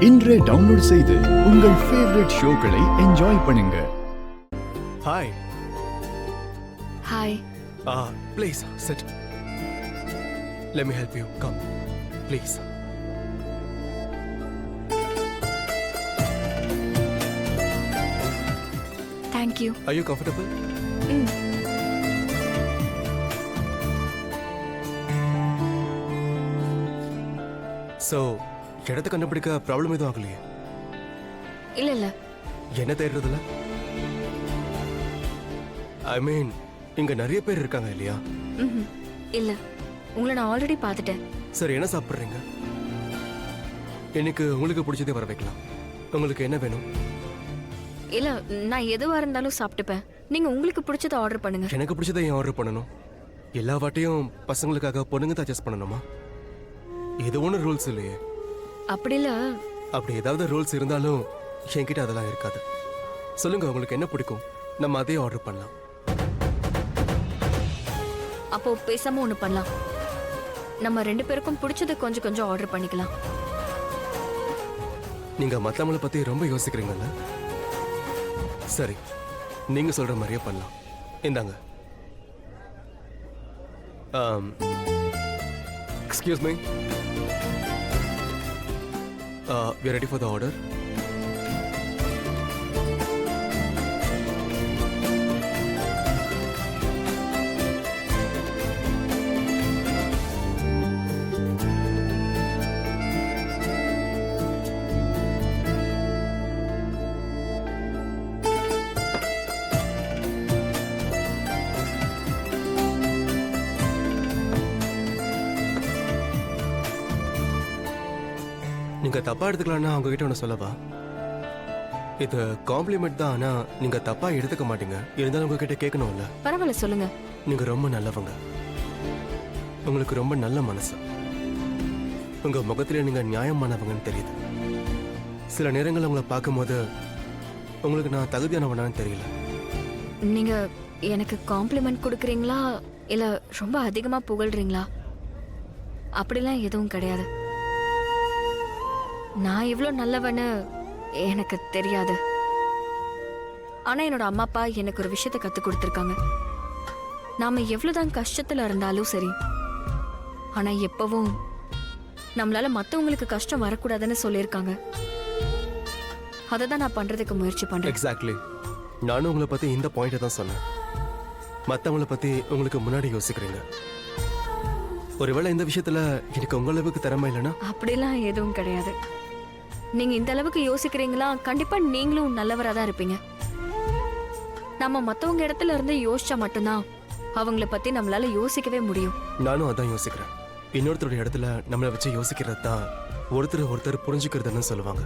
இன்றே டவுன்லோட் செய்து உங்கள் ஃபேவரட் ஷோக்களை என்ஜாய் பண்ணுங்க. Hi. Hi. Please sit. Let me help you. Come, please. Thank you. Are you comfortable? So, இடத்தை கண்டுபிடிக்க problem எதுவும் ஆகலையே? இல்ல என்ன தேடுறதுல? ஐ மீன், இங்க நிறைய பேர் இருக்காங்க இல்லையா? இல்ல, உங்களை நான் ஆல்ரெடி பார்த்துட்டேன். சரி, என்ன சாப்பிட்றீங்க? எனக்கு உங்களுக்கு பிடிச்சதே வர வைக்கலாம். உங்களுக்கு என்ன வேணும்? இல்ல, நான் எதுவா இருந்தாலும் சாப்பிட்டுப்பேன். நீங்க உங்களுக்கு பிடிச்சத ஆர்டர் பண்ணுங்க. எனக்கு பிடிச்சதை ஏன் ஆர்டர் பண்ணணும்? எல்லா வாட்டியும் பசங்களுக்காக பொண்ணுங்க தான் அட்ஜஸ்ட் பண்ணணுமா? இது ஒன்றும் ரூல்ஸ் இல்லையே. அப்படி இல்ல. அப்படி ஏதாவது ரூல்ஸ் இருந்தாலும் என்கிட்ட அதெல்லாம் இருக்காது. சொல்லுங்க, உங்களுக்கு என்ன பிடிக்கும்? நம்ம அதே ஆர்டர் பண்ணலாம். அப்போ பேசாம ஒண்ணு பண்ணலாம். நம்ம ரெண்டு பேருக்கும் பிடிச்சது கொஞ்சம் கொஞ்சம் ஆர்டர் பண்ணிக்கலாம். நீங்க மத்தவங்கள பத்தி ரொம்ப யோசிக்கிறீங்கல்ல? சரி, நீங்க சொல்ற மாதிரியே பண்ணலாம். இந்தாங்க. Excuse me. We are ready for the order. நீங்க தப்பா எடுத்துக்கலாம்னா அவங்க கிட்ட ஒன்று சொல்லவா? இது காம்ப்ளிமெண்ட் தான், ஆனா நீங்க தப்பா எடுத்துக்க மாட்டீங்க. இருந்தாலும் உங்ககிட்ட கேட்கணும்ல. பரவாயில்ல, சொல்லுங்க. நீங்க ரொம்ப நல்லவங்க. உங்களுக்கு ரொம்ப நல்ல மனசு. உங்க முகத்திலே நீங்க நியாயமானவங்கன்னு தெரியுது. சில நேரங்கள் உங்களை பார்க்கும்போது உங்களுக்கு நான் தகுதியானவனான்னு தெரியல. நீங்க எனக்கு காம்ப்ளிமெண்ட் கொடுக்குறீங்களா இல்ல ரொம்ப அதிகமா புகழ்றீங்களா? அப்படிலாம் எதுவும் கிடையாது. நான் இவ்வளோ நல்லவன்னு எனக்கு தெரியாது. ஆனா என்னோட அம்மா அப்பா எனக்கு ஒரு விஷயத்த கத்து கொடுத்துருக்காங்க. நாம எவ்வளவுதான் கஷ்டத்துல இருந்தாலும் சரி, ஆனா எப்பவும் நம்மளால மத்தவங்களுக்கு கஷ்டம் வரக்கூடாதுன்னு சொல்லியிருக்காங்க. அதை தான் நான் பண்றதுக்கு முயற்சி பண்றேன். எக்ஸாக்ட்லி. நானும் உங்களை பத்தி இந்த பாயிண்ட்டை தான் சொன்னேன். மற்றவங்கள பத்தி உங்களுக்கு முன்னாடி யோசிக்கிறீங்க. ஒருவேளை இந்த விஷயத்துல எனக்கு உங்க அளவுக்கு திறமை இல்லைன்னா? அப்படிலாம் எதுவும் கிடையாது. நீங்க இந்த அளவுக்கு யோசிக்கிறீங்களா, கண்டிப்பா நீங்களும் நல்லவரா தான் இருப்பீங்க. நம்ம மத்தவங்க இடத்துல இருந்து யோசிச்சா மட்டும்தான் அவங்கள பத்தி நம்மளால யோசிக்கவே முடியும். நானும் அதான் யோசிக்கிறேன். இன்னொருத்தருடைய இடத்துல நம்மளை வச்சு யோசிக்கிறது தான் ஒருத்தர் புரிஞ்சுக்கிறதுன்னு சொல்லுவாங்க.